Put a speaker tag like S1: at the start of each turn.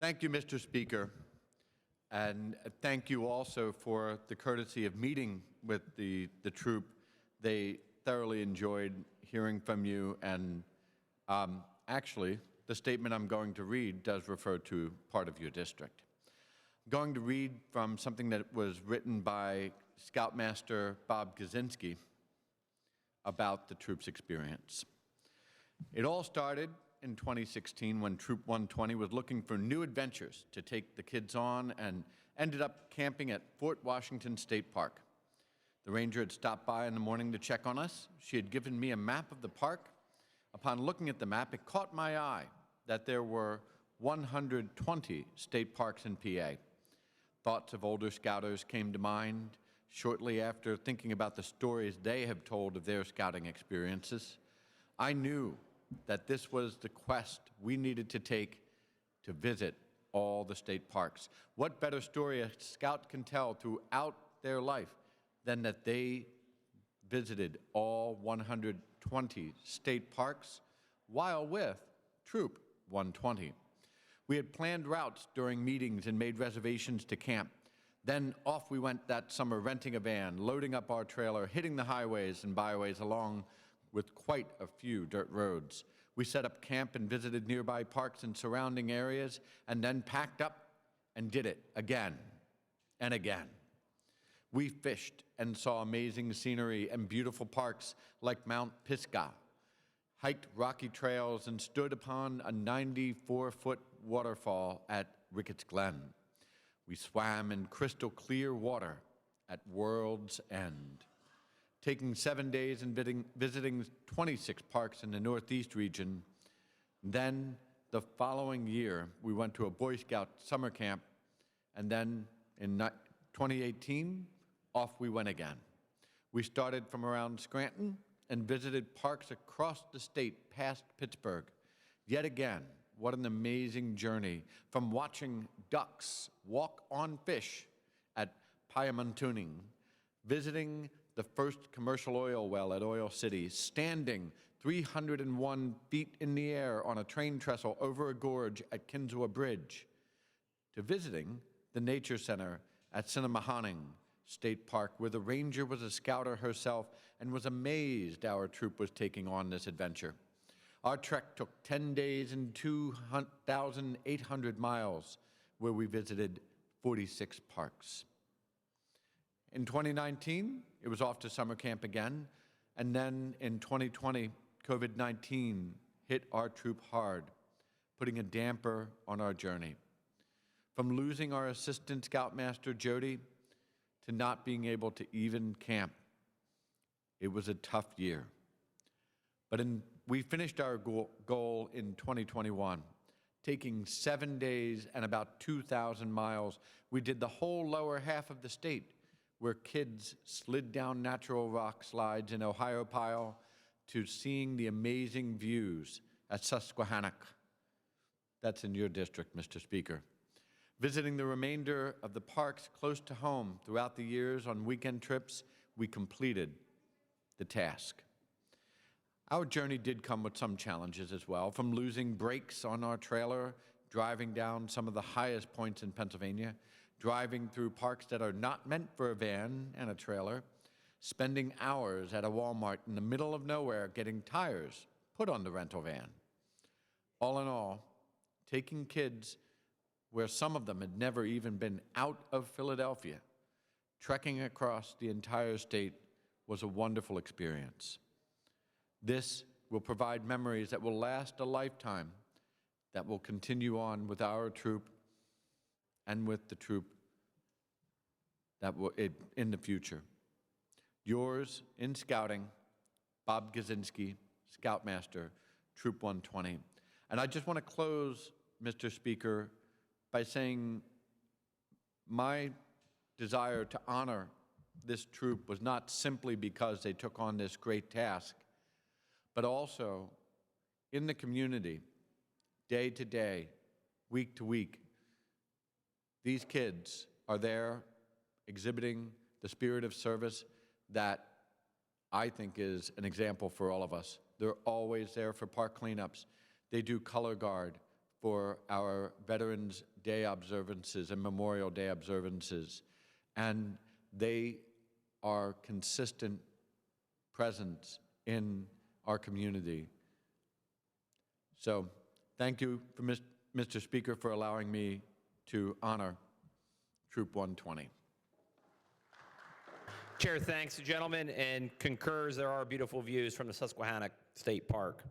S1: Thank you, Mr. Speaker, and thank you also for the courtesy of meeting with the troop. They thoroughly enjoyed hearing from you, and actually, the statement I'm going to read does refer to part of your district. I'm going to read from something that was written by Scoutmaster Bob Kaczynski about the troop's experience. It all started in 2016 when Troop 120 was looking for new adventures to take the kids on and ended up camping at Fort Washington State Park. The ranger had stopped by in the morning to check on us. She had given me a map of the park. Upon looking at the map, it caught my eye that there were 120 state parks in PA. Thoughts of older scouters came to mind shortly after thinking about the stories they have told of their scouting experiences. I knew that this was the quest we needed to take to visit all the state parks. What better story a scout can tell throughout their life than that they visited all 120 state parks while with Troop 120. We had planned routes during meetings and made reservations to camp. Then off we went that summer, renting a van, loading up our trailer, hitting the highways and byways along with quite a few dirt roads. We set up camp and visited nearby parks and surrounding areas, and then packed up and did it again and again. We fished and saw amazing scenery and beautiful parks like Mount Pisgah, hiked rocky trails, and stood upon a 94-foot waterfall at Ricketts Glen. We swam in crystal clear water at World's End, taking 7 days and visiting 26 parks in the Northeast region. Then the following year, we went to a Boy Scout summer camp, and then in 2018, off we went again. We started from around Scranton and visited parks across the state past Pittsburgh. Yet again, what an amazing journey, from watching ducks walk on fish at Pymatuning, visiting the first commercial oil well at Oil City, standing 301 feet in the air on a train trestle over a gorge at Kinsua Bridge, to visiting the Nature Center at Sinamahoning State Park, where the ranger was a scouter herself and was amazed our troop was taking on this adventure. Our trek took 10 days and 2,800 miles, where we visited 46 parks. In 2019, it was off to summer camp again, and then in 2020, COVID-19 hit our troop hard, putting a damper on our journey. From losing our assistant scoutmaster, Jody, to not being able to even camp, it was a tough year. But we finished our goal in 2021, taking 7 days and about 2,000 miles. We did the whole lower half of the state, where kids slid down natural rock slides in Ohiopyle, to seeing the amazing views at Susquehannock. That's in your district, Mr. Speaker. Visiting the remainder of the parks close to home throughout the years on weekend trips, we completed the task. Our journey did come with some challenges as well, from losing brakes on our trailer, driving down some of the highest points in Pennsylvania, driving through parks that are not meant for a van and a trailer, spending hours at a Walmart in the middle of nowhere getting tires put on the rental van. All in all, taking kids where some of them had never even been out of Philadelphia, trekking across the entire state was a wonderful experience. This will provide memories that will last a lifetime, that will continue on with our troop and with the troop that will in the future. Yours in scouting, Bob Kaczynski, Scoutmaster, Troop 120. And I just want to close, Mr. Speaker, by saying my desire to honor this troop was not simply because they took on this great task, but also in the community, day to day, week to week. These kids are there exhibiting the spirit of service that I think is an example for all of us. They're always there for park cleanups. They do color guard for our Veterans Day observances and Memorial Day observances, and they are consistent presence in our community. So thank you, Mr. Speaker, for allowing me to honor Troop 120.
S2: Chair thanks the gentleman and concurs there are beautiful views from the Susquehanna State Park.